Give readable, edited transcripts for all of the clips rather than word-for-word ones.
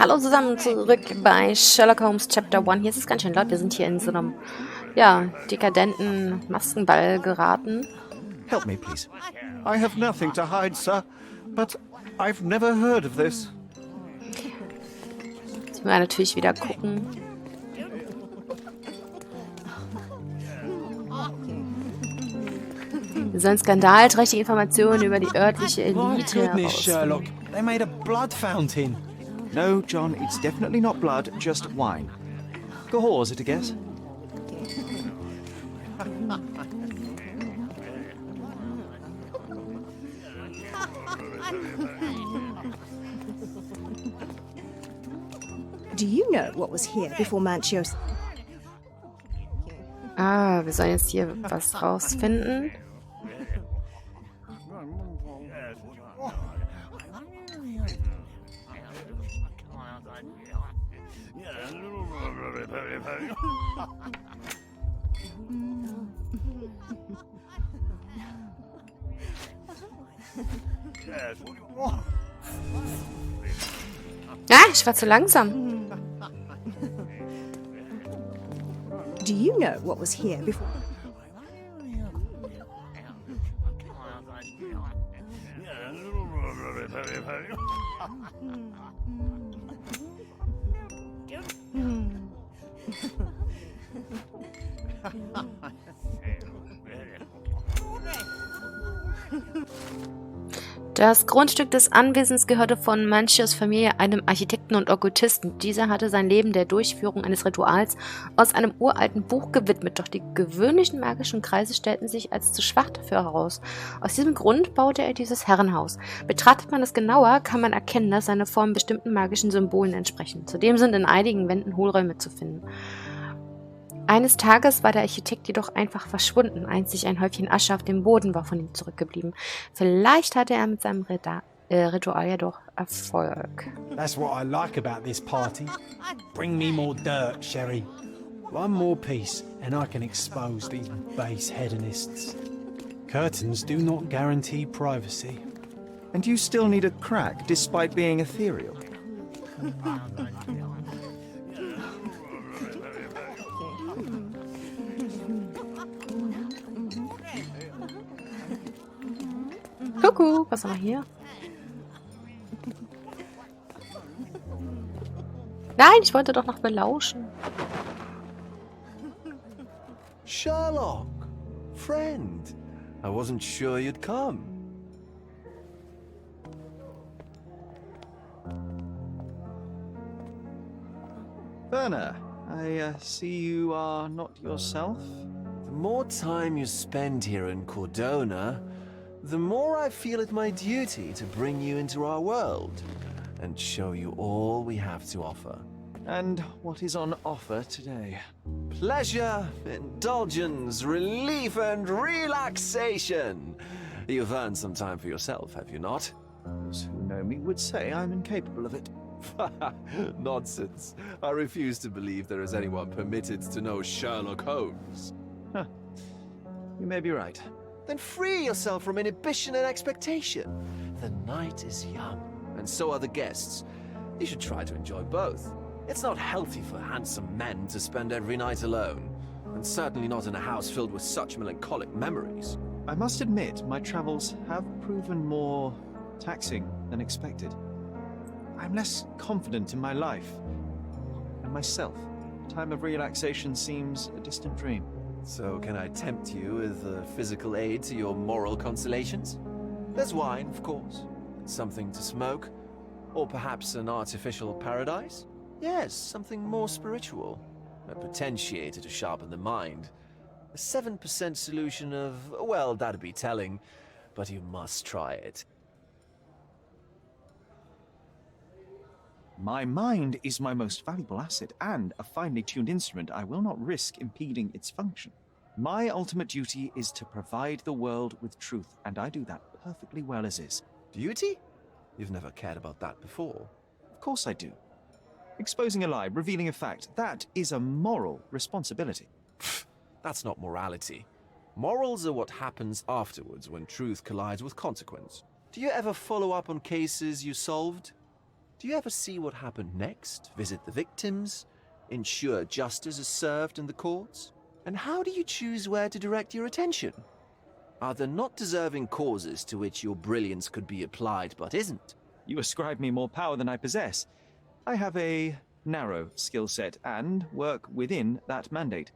Hallo zusammen, zurück bei Sherlock Holmes Chapter 1. Hier ist es ganz schön laut. Wir sind hier in so einem, ja, dekadenten Maskenball geraten. Help me, please. I have nothing to hide, sir, but I've never heard of this. Jetzt müssen wir natürlich wieder gucken. Wir sollen skandalträchtige Informationen über die örtliche Elite Goodness, Sherlock. herausfinden. They made a blood fountain. No, John, it's definitely not blood, just wine. Gahor, is it a guess? Do you know what was here before Manchios? Ah, wir sollen jetzt hier was rausfinden. Ah, ich war zu langsam. Do you know what was here before? Das Grundstück des Anwesens gehörte von Manchios Familie einem Architekten und Okkultisten. Dieser hatte sein Leben der Durchführung eines Rituals aus einem uralten Buch gewidmet, doch die gewöhnlichen magischen Kreise stellten sich als zu schwach dafür heraus. Aus diesem Grund baute er dieses Herrenhaus. Betrachtet man es genauer, kann man erkennen, dass seine Formen bestimmten magischen Symbolen entsprechen. Zudem sind in einigen Wänden Hohlräume zu finden. Eines Tages war der Architekt jedoch einfach verschwunden. Einzig ein Häufchen Asche auf dem Boden war von ihm zurückgeblieben. Vielleicht hatte er mit seinem Ritual ja doch Erfolg. That's what I like about this party. Bring me more dirt, Sherry. One more piece, and I can expose these base hedonists. Curtains do not guarantee privacy. And you still need a crack, despite being ethereal. Kuckuck, was haben wir hier? Nein, ich wollte doch noch belauschen. Sherlock, friend. I wasn't sure you'd come. Werner, I see you are not yourself. The more time you spend here in Cordona, the more I feel it my duty to bring you into our world and show you all we have to offer. And what is on offer today? Pleasure, indulgence, relief, and relaxation. You've earned some time for yourself, have you not? Those who know me would say I'm incapable of it. Nonsense. I refuse to believe there is anyone permitted to know Sherlock Holmes. Huh. You may be right. Then free yourself from inhibition and expectation. The night is young, and so are the guests. You should try to enjoy both. It's not healthy for handsome men to spend every night alone, and certainly not in a house filled with such melancholic memories. I must admit, my travels have proven more taxing than expected. I'm less confident in my life and myself. A time of relaxation seems a distant dream. So can I tempt you with a physical aid to your moral consolations? There's wine, of course, and something to smoke, or perhaps an artificial paradise? Yes, something more spiritual, a potentiator to sharpen the mind. A 7% solution of, well, that'd be telling, but you must try it. My mind is my most valuable asset, and a finely tuned instrument I will not risk impeding its function. My ultimate duty is to provide the world with truth, and I do that perfectly well as is. Duty? You've never cared about that before. Of course I do. Exposing a lie, revealing a fact, that is a moral responsibility. That's not morality. Morals are what happens afterwards when truth collides with consequence. Do you ever follow up on cases you solved? Do you ever see what happened next? Visit the victims? Ensure justice is served in the courts? And how do you choose where to direct your attention? Are there not deserving causes to which your brilliance could be applied but isn't? You ascribe me more power than I possess. I have a narrow skill set and work within that mandate.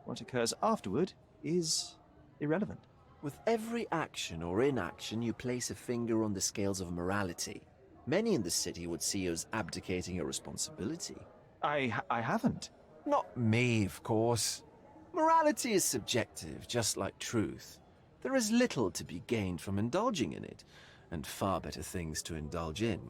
What occurs afterward is irrelevant. With every action or inaction, you place a finger on the scales of morality. Many in the city would see you as abdicating a responsibility. I haven't. Not me, of course. Morality is subjective, just like truth. There is little to be gained from indulging in it, and far better things to indulge in.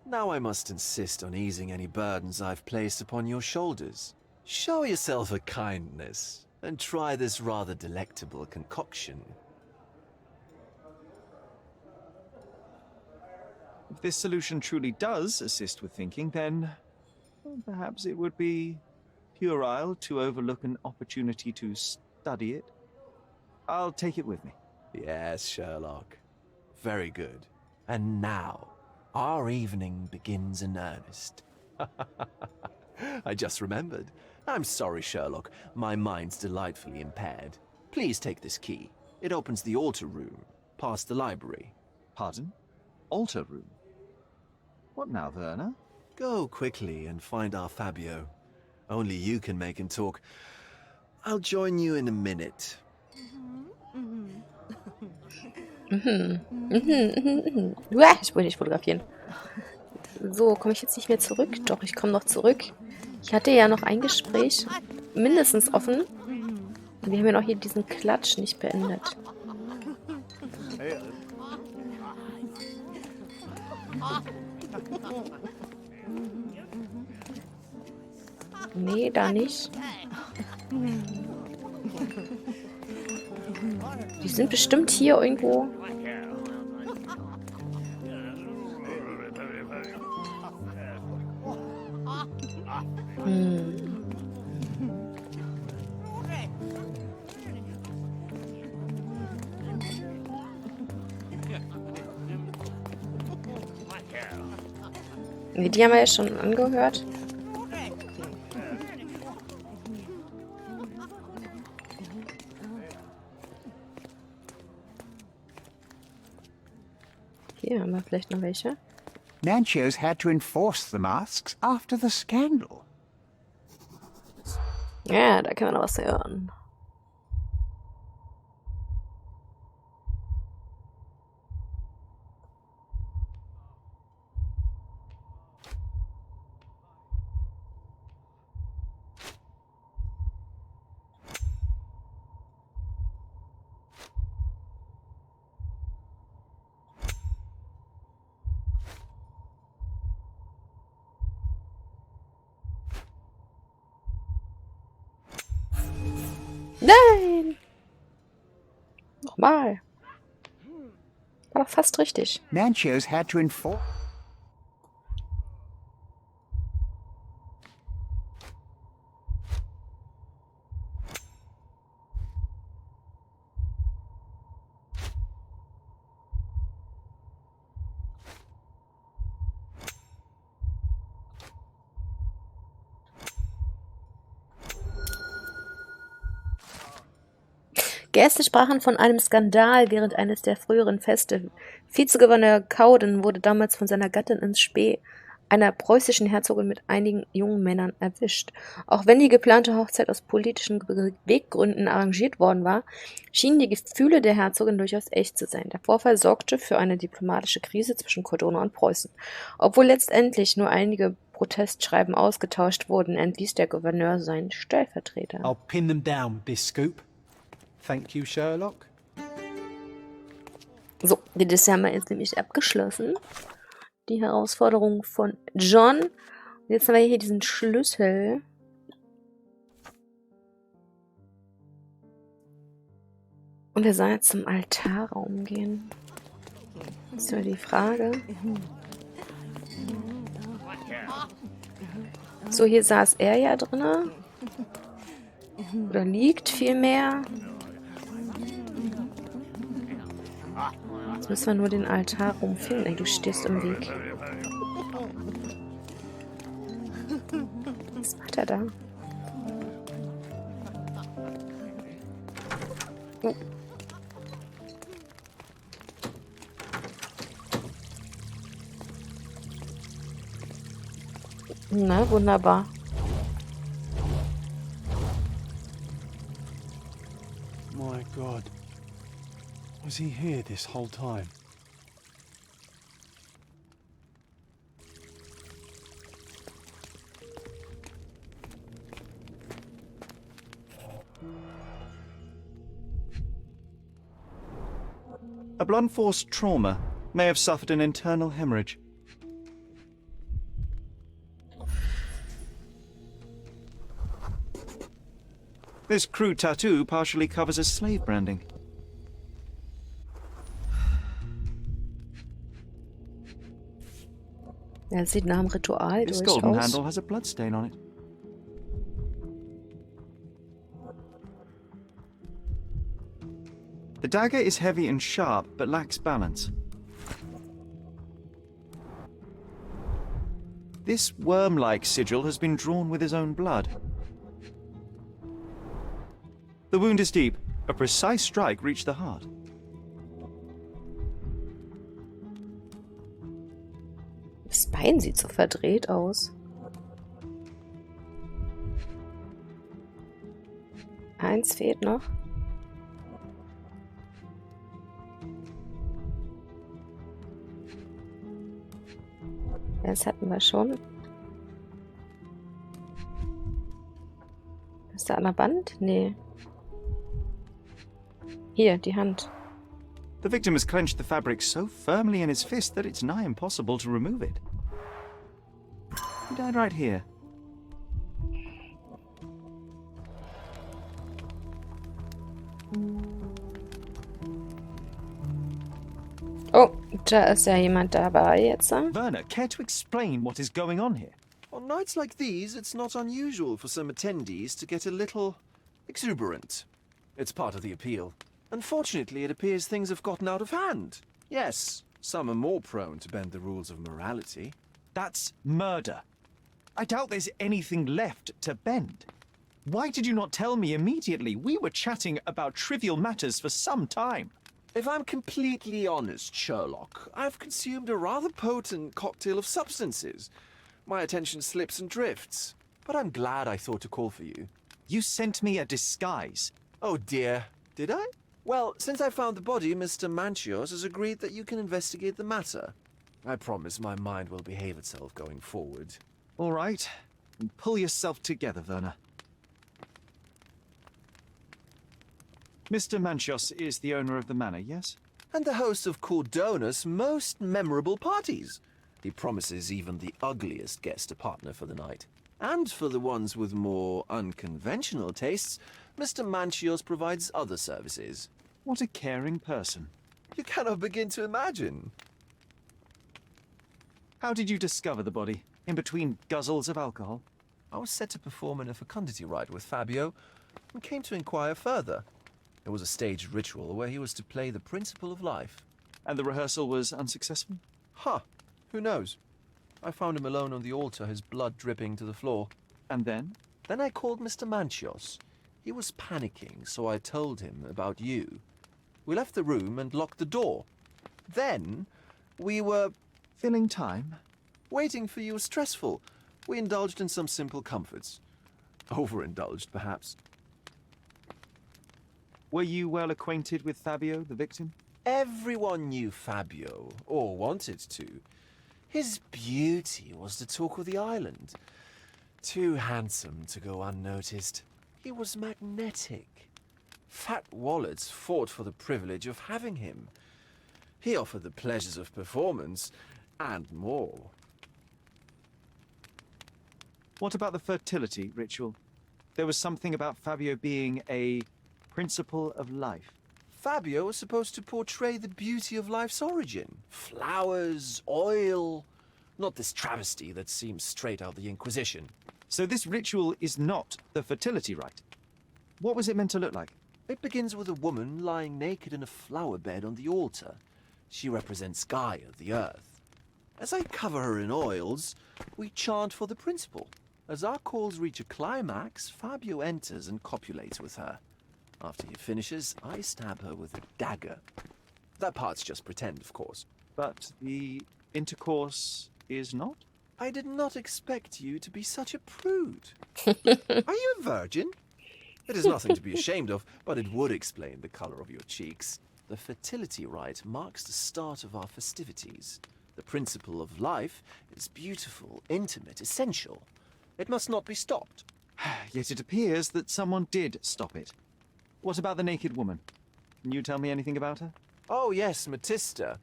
Now I must insist on easing any burdens I've placed upon your shoulders. Show yourself a kindness, and try this rather delectable concoction. If this solution truly does assist with thinking, then perhaps it would be puerile to overlook an opportunity to study it. I'll take it with me. Yes, Sherlock. Very good. And now, our evening begins in earnest. I just remembered. I'm sorry, Sherlock. My mind's delightfully impaired. Please take this key. It opens the altar room, past the library. Pardon? Altar room? What now, Werner? Go quickly and find our Fabio. Only you can make him talk. I'll join you in a minute. Uah, ich wollte nicht fotografieren. So, komme ich jetzt nicht mehr zurück? Doch, ich komme noch zurück. Ich hatte ja noch ein Gespräch mindestens offen. Und wir haben ja noch hier diesen Klatsch nicht beendet. Nee, da nicht. Die sind bestimmt hier irgendwo. Nee, die haben wir ja schon angehört. Hier haben wir vielleicht noch welche. Nancho's had to enforce the masks after the scandal. Ja, da können wir noch was hören. Nein! Nochmal. War doch fast richtig. Nancho's had to enforce... Gäste sprachen von einem Skandal während eines der früheren Feste. Vizegouverneur Cowden wurde damals von seiner Gattin ins Spe, einer preußischen Herzogin, mit einigen jungen Männern erwischt. Auch wenn die geplante Hochzeit aus politischen Beweggründen arrangiert worden war, schienen die Gefühle der Herzogin durchaus echt zu sein. Der Vorfall sorgte für eine diplomatische Krise zwischen Cortona und Preußen. Obwohl letztendlich nur einige Protestschreiben ausgetauscht wurden, entließ der Gouverneur seinen Stellvertreter. I'll pin them down, this scoop. Thank you, Sherlock. So, das haben wir jetzt nämlich abgeschlossen. Die Herausforderung von John. Und jetzt haben wir hier diesen Schlüssel. Und er soll jetzt zum Altarraum gehen. Das ist ja die Frage. So, hier saß er ja drin. Oder liegt vielmehr. Jetzt müssen wir nur den Altarraum finden. Ey, du stehst im Weg. er da? Na, wunderbar. My God. Was he here this whole time? A blunt force trauma may have suffered an internal hemorrhage. This crude tattoo partially covers his slave branding. Er sieht nach dem Ritual This durch golden aus. handle has a bloodstain on it. The dagger is heavy and sharp, but lacks balance. This worm-like sigil has been drawn with his own blood. The wound is deep. A precise strike reached the heart. Das Bein sieht so verdreht aus. Eins fehlt noch. Das hatten wir schon. Ist da an der Band? Nee. Hier, die Hand. The victim has clenched the fabric so firmly in his fist that it's nigh impossible to remove it. He died right here. Oh, da ist ja jemand dabei jetzt. Werner, care to explain what is going on here? On nights like these, it's not unusual for some attendees to get a little exuberant. It's part of the appeal. Unfortunately, it appears things have gotten out of hand. Yes, some are more prone to bend the rules of morality. That's murder. I doubt there's anything left to bend. Why did you not tell me immediately? We were chatting about trivial matters for some time. If I'm completely honest, Sherlock, I've consumed a rather potent cocktail of substances. My attention slips and drifts. But I'm glad I thought to call for you. You sent me a disguise. Oh dear, did I? Well, since I found the body, Mr. Manchios has agreed that you can investigate the matter. I promise my mind will behave itself going forward. All right. Pull yourself together, Werner. Mr. Manchios is the owner of the manor, yes? And the host of Cordona's most memorable parties. He promises even the ugliest guest a partner for the night. And for the ones with more unconventional tastes, Mr. Manchios provides other services. What a caring person. You cannot begin to imagine. How did you discover the body? In between guzzles of alcohol? I was set to perform in a fecundity rite with Fabio and came to inquire further. It was a staged ritual where he was to play the principle of life. And the rehearsal was unsuccessful? Huh. Who knows? I found him alone on the altar, his blood dripping to the floor. And then? Then I called Mr. Manchios. He was panicking, so I told him about you. We left the room and locked the door. Then we were... Filling time? Waiting for you was stressful. We indulged in some simple comforts. Overindulged, perhaps. Were you well acquainted with Fabio, the victim? Everyone knew Fabio, or wanted to. His beauty was the talk of the island. Too handsome to go unnoticed. He was magnetic. Fat wallets fought for the privilege of having him. He offered the pleasures of performance, and more. What about the fertility ritual? There was something about Fabio being a principle of life. Fabio was supposed to portray the beauty of life's origin. Flowers, oil. Not this travesty that seems straight out of the Inquisition. So this ritual is not the fertility rite. What was it meant to look like? It begins with a woman lying naked in a flower bed on the altar. She represents Gaia, the earth. As I cover her in oils, we chant for the principle. As our calls reach a climax, Fabio enters and copulates with her. After he finishes, I stab her with a dagger. That part's just pretend, of course. But the intercourse is not? I did not expect you to be such a prude. Are you a virgin? It is nothing to be ashamed of, but it would explain the color of your cheeks. The fertility rite marks the start of our festivities. The principle of life is beautiful, intimate, essential. It must not be stopped. Yet it appears that someone did stop it. What about the naked woman? Can you tell me anything about her? Oh yes, Matista.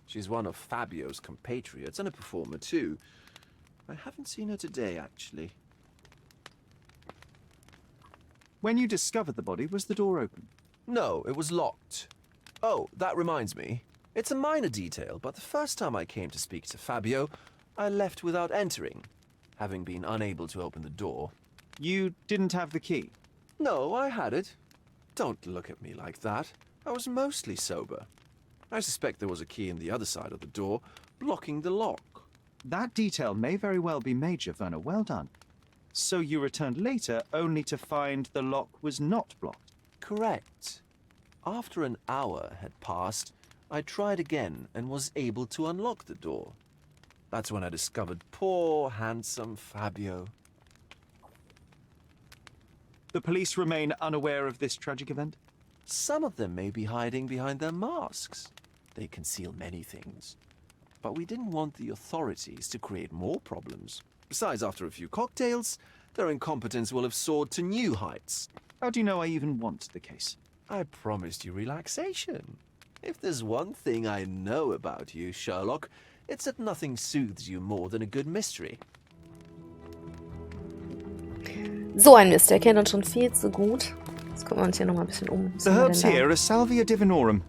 She's one of Fabio's compatriots and a performer too. I haven't seen her today, actually. When you discovered the body, was the door open? No, it was locked. Oh, that reminds me. It's a minor detail, but the first time I came to speak to Fabio, I left without entering, having been unable to open the door. You didn't have the key? No, I had it. Don't look at me like that. I was mostly sober. I suspect there was a key in the other side of the door, blocking the lock. That detail may very well be major, Werner. Well done. So you returned later, only to find the lock was not blocked? Correct. After an hour had passed, I tried again and was able to unlock the door. That's when I discovered poor, handsome Fabio. The police remain unaware of this tragic event? Some of them may be hiding behind their masks. They conceal many things. But we didn't want the authorities to create more problems. Besides, after a few cocktails, their incompetence will have soared to new heights. How do you know I even want the case? I promised you relaxation. If there's one thing I know about you, Sherlock, it's that nothing soothes you more than a good mystery. So ein Mist, der kennt uns schon viel zu gut. Jetzt gucken wir uns hier nochmal ein bisschen um. Was The haben wir herbs denn da? here are Salvia divinorum.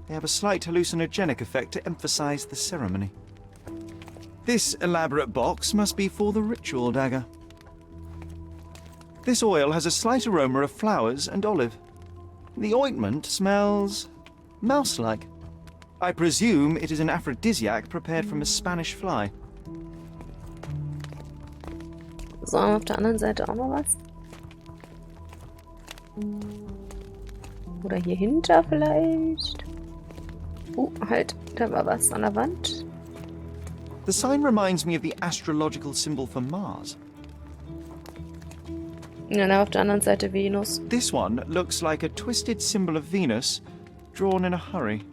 They have a slight hallucinogenic effect to emphasize the ceremony. This elaborate box must be for the ritual dagger. This oil has a slight aroma of flowers and olive. The ointment smells mouse-like. I presume it is an aphrodisiac prepared from a Spanish fly. So, auf der anderen Seite auch noch was. Oder hier hinter vielleicht. Halt, da war was an der Wand. The sign reminds me of the astrological symbol for Mars. Ja, da auf der anderen Seite Venus. This one looks like a twisted symbol of Venus, drawn in a hurry.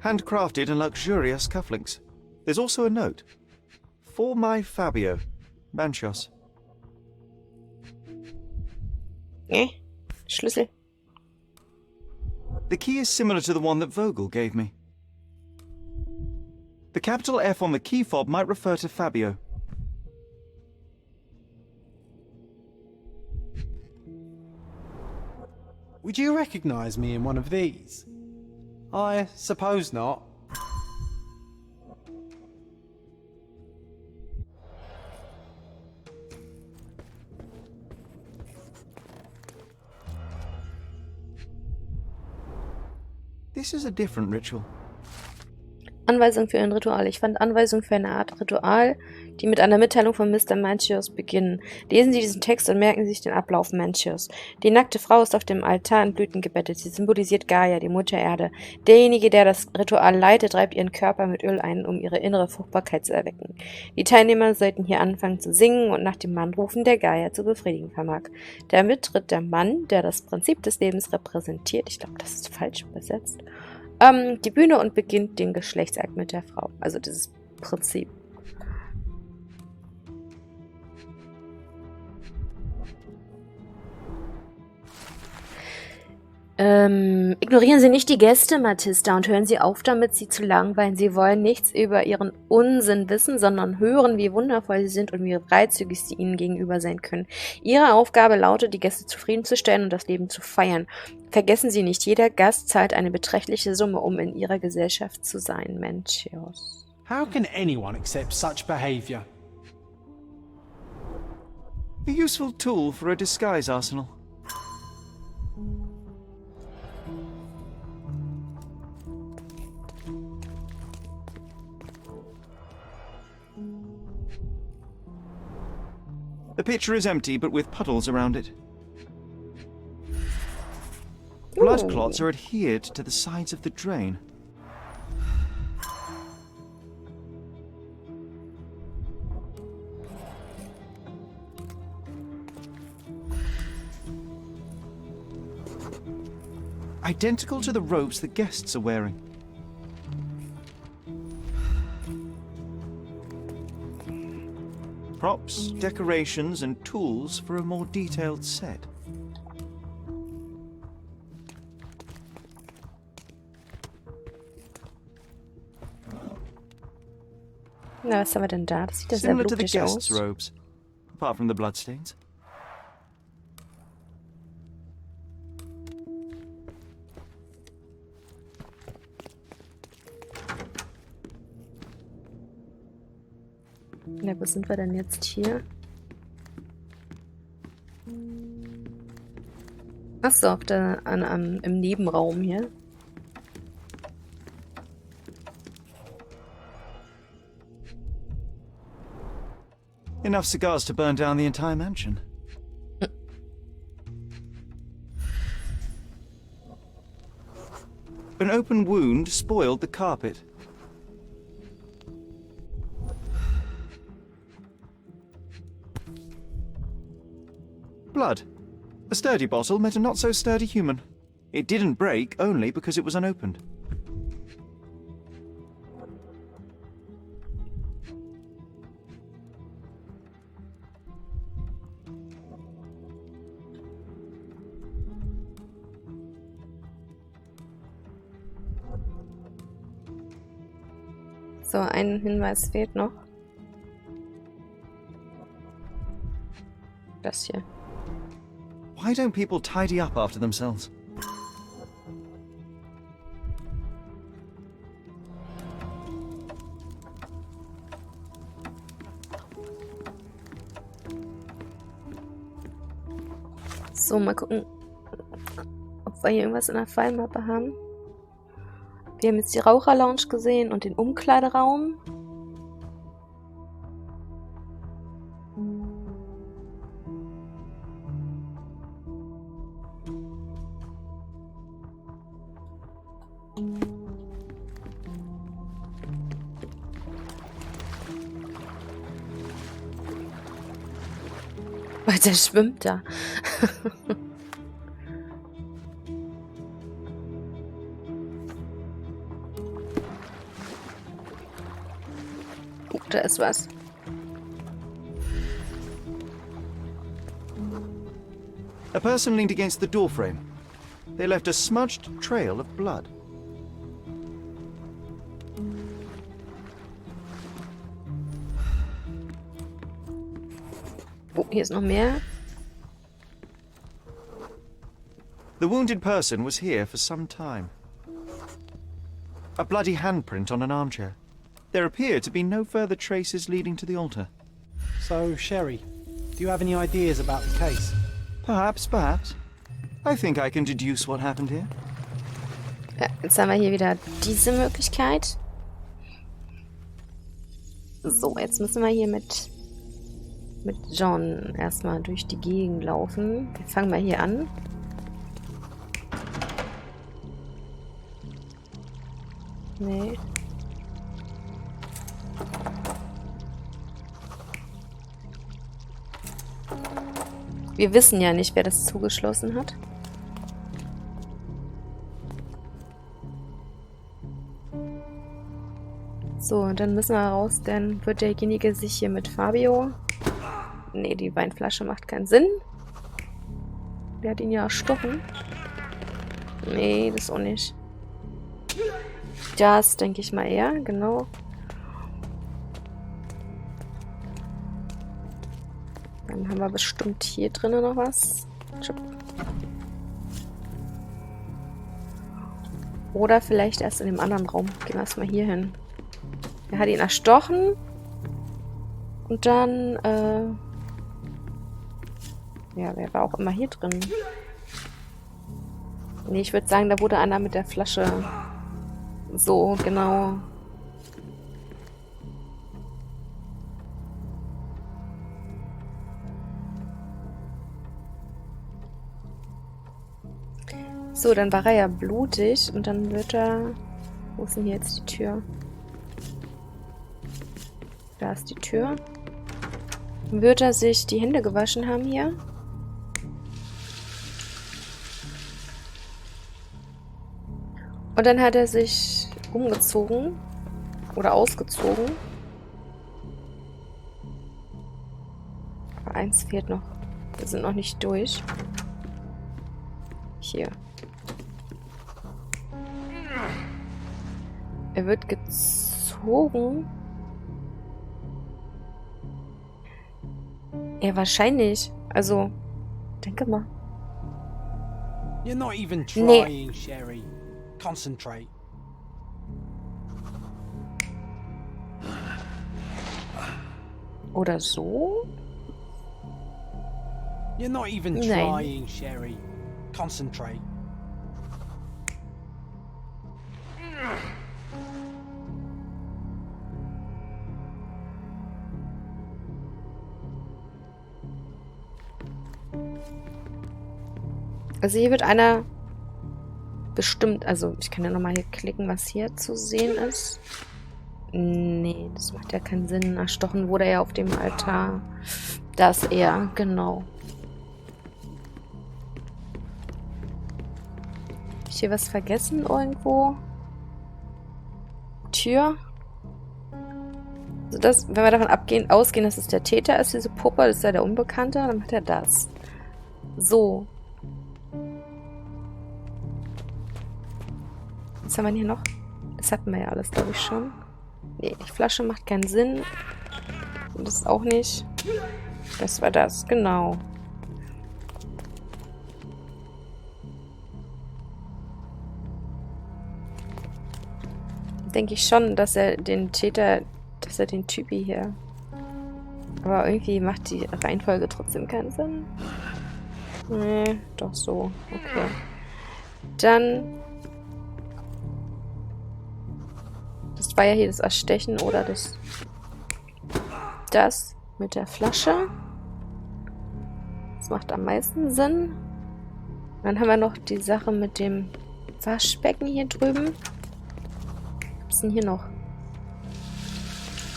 Handcrafted and luxurious cufflinks. There's also a note. For my Fabio, Manchos. Schlüssel. The key is similar to the one that Vogel gave me. The capital F on the key fob might refer to Fabio. Would you recognize me in one of these? I suppose not. This is a different ritual. Anweisung für ein Ritual. Ich fand Anweisungen für eine Art Ritual, die mit einer Mitteilung von Mr. Manchios beginnen. Lesen Sie diesen Text und merken Sie sich den Ablauf Manchios. Die nackte Frau ist auf dem Altar in Blüten gebettet. Sie symbolisiert Gaia, die Mutter Erde. Derjenige, der das Ritual leitet, reibt ihren Körper mit Öl ein, um ihre innere Fruchtbarkeit zu erwecken. Die Teilnehmer sollten hier anfangen zu singen und nach dem Mann rufen, der Gaia zu befriedigen vermag. Damit tritt der Mann, der das Prinzip des Lebens repräsentiert, ich glaube, das ist falsch übersetzt, die Bühne und beginnt den Geschlechtsakt mit der Frau. Also dieses Prinzip. Ignorieren Sie nicht die Gäste, Matista, und hören Sie auf damit, sie zu langweilen. Sie wollen nichts über ihren Unsinn wissen, sondern hören, wie wundervoll sie sind und wie freizügig sie ihnen gegenüber sein können. Ihre Aufgabe lautet, die Gäste zufriedenzustellen und das Leben zu feiern. Vergessen Sie nicht, jeder Gast zahlt eine beträchtliche Summe, um in ihrer Gesellschaft zu sein, Manchios. How can anyone accept such behaviour? A useful tool for a disguise arsenal. The pitcher is empty, but with puddles around it. Blood clots are adhered to the sides of the drain. Identical to the robes the guests are wearing. Props, decorations, and tools for a more detailed set. Na, was haben wir denn da? Das sieht ja sehr Similar to the blutig guests' aus. robes, apart from the bloodstains. Na, wo sind wir denn jetzt hier? Achso, im Nebenraum hier. Enough cigars to burn down the entire mansion. An open wound spoiled the carpet. Blood. A sturdy bottle met a not-so-sturdy human. It didn't break only because it was unopened. So, ein Hinweis fehlt noch. Das hier. Why don't people tidy up after themselves? So, mal gucken, ob wir hier irgendwas in der Fallmappe haben. Wir haben jetzt die Raucherlounge gesehen und den Umkleideraum. Weil der schwimmt da. Da ist was. A person leaned against the doorframe. They left a smudged trail of blood. Oh, hier ist noch mehr. The wounded person was here for some time. A bloody handprint on an armchair. There appear to be no further traces leading to the altar. So, Sherry, do you have any ideas about the case? Perhaps, perhaps. I think I can deduce what happened here. Ja, jetzt haben wir hier wieder diese Möglichkeit. So, jetzt müssen wir hier mit John erstmal durch die Gegend laufen. Wir fangen mal hier an. Nee. Wir wissen ja nicht, wer das zugeschlossen hat. So, und dann müssen wir raus, dann wird derjenige sich hier mit Fabio... Nee, die Weinflasche macht keinen Sinn. Der hat ihn ja erstochen. Nee, das auch nicht. Das denke ich mal eher, genau. Dann haben wir bestimmt hier drinnen noch was. Oder vielleicht erst in dem anderen Raum. Gehen wir erstmal hier hin. Er hat ihn erstochen. Und dann, Ja, wer war auch immer hier drin? Nee, ich würde sagen, da wurde einer mit der Flasche. So, genau. So, dann war er ja blutig und dann wird er... Wo ist denn hier jetzt die Tür? Da ist die Tür. Dann wird er sich die Hände gewaschen haben hier. Und dann hat er sich umgezogen. Oder ausgezogen. Aber eins fehlt noch. Wir sind noch nicht durch. Hier. Er wird gezogen. Ja, wahrscheinlich. Also, denke mal. You're not even Nee. trying, Sherry. Concentrate. Oder so? You're not even Nein. trying, Sherry. Concentrate. Also hier wird einer bestimmt, also ich kann ja nochmal hier klicken, was hier zu sehen ist. Nee, das macht ja keinen Sinn. Erstochen wurde er ja auf dem Altar. Das er, genau. Hab ich hier was vergessen irgendwo? Tür? Also das, wenn wir davon ausgehen, dass es der Täter ist, diese Puppe, das ist ja der Unbekannte, dann macht er das. So. Was haben wir hier noch? Das hatten wir ja alles, glaube ich, schon. Nee, die Flasche macht keinen Sinn. Und das auch nicht. Das war das, genau. Denke ich schon, dass er den Täter, dass er den Typi hier... Aber irgendwie macht die Reihenfolge trotzdem keinen Sinn. Nee, doch so. Okay. Dann... Das war ja hier das Erstechen oder das mit der Flasche. Das macht am meisten Sinn. Dann haben wir noch die Sache mit dem Waschbecken hier drüben. Was ist denn hier noch?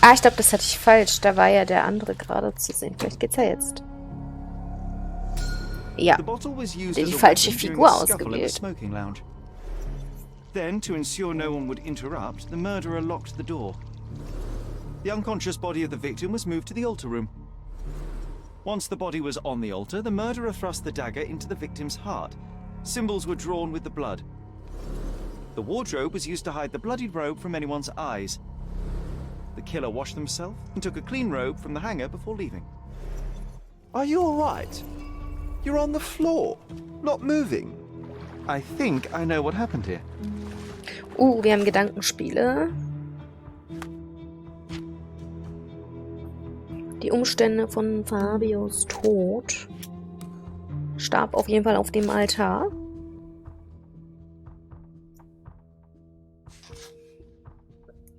Ah, ich glaube, das hatte ich falsch. Da war ja der andere gerade zu sehen. Vielleicht geht's ja jetzt. Ja, The bottle was used die as a falsche weapon during Figur a scuffle at the ausgewählt. smoking lounge. Then, to ensure no one would interrupt, the murderer locked the door. The unconscious body of the victim was moved to the altar room. Once the body was on the altar, the murderer thrust the dagger into the victim's heart. Symbols were drawn with the blood. The wardrobe was used to hide the bloodied robe from anyone's eyes. The killer washed himself and took a clean robe from the hanger before leaving. Are you all right? You're on the floor, not moving. I think I know what happened here. Wir haben Gedankenspiele. Die Umstände von Fabios Tod. Starb auf jeden Fall auf dem Altar.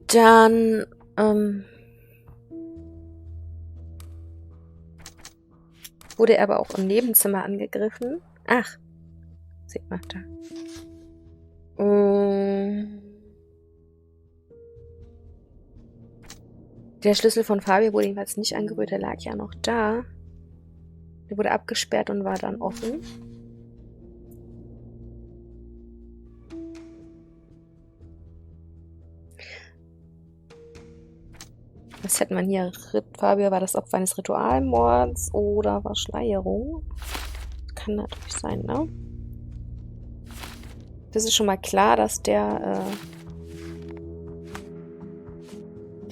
Dann, wurde er aber auch im Nebenzimmer angegriffen. Ach, sieht man da. Der Schlüssel von Fabio wurde jedenfalls nicht angerührt, der lag ja noch da. Der wurde abgesperrt und war dann offen. Was hätte man hier? Fabio war das Opfer eines Ritualmords oder Verschleierung? Kann natürlich sein, ne? Das ist schon mal klar, dass der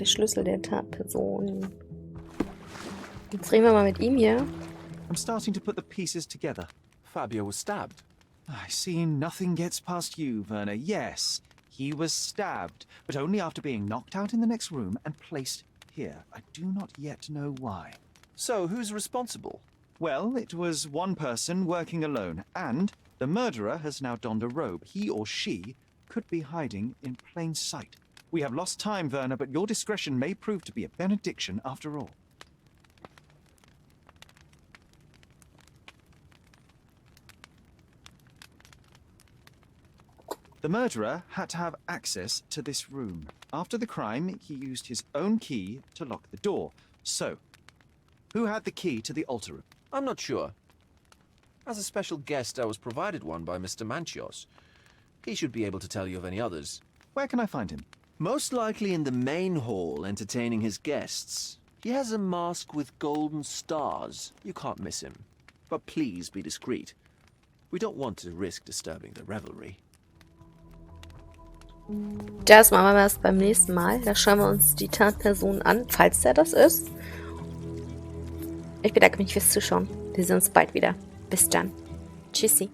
Schlüssel der Tatperson. Jetzt reden wir mal mit ihm hier. I'm starting to put the pieces together. Fabio was stabbed. I see nothing gets past you, Werner. Yes, he was stabbed, but only after being knocked out in the next room and placed here. I do not yet know why. So, who's responsible? Well, it was one person working alone, and the murderer has now donned a robe. He or she could be hiding in plain sight. We have lost time, Werner, but your discretion may prove to be a benediction after all. The murderer had to have access to this room. After the crime, he used his own key to lock the door. So, who had the key to the altar room? I'm not sure. As a special guest, I was provided one by Mr. Manchios. He should be able to tell you of any others. Where can I find him? Most likely in the main hall, entertaining his guests. He has a mask with golden stars. You can't miss him. But please be discreet. We don't want to risk disturbing the revelry. Das machen wir erst beim nächsten Mal. Da schauen wir uns die Tatperson an, falls der das ist. Ich bedanke mich fürs Zuschauen. Wir sehen uns bald wieder. Bis dann. Tschüssi.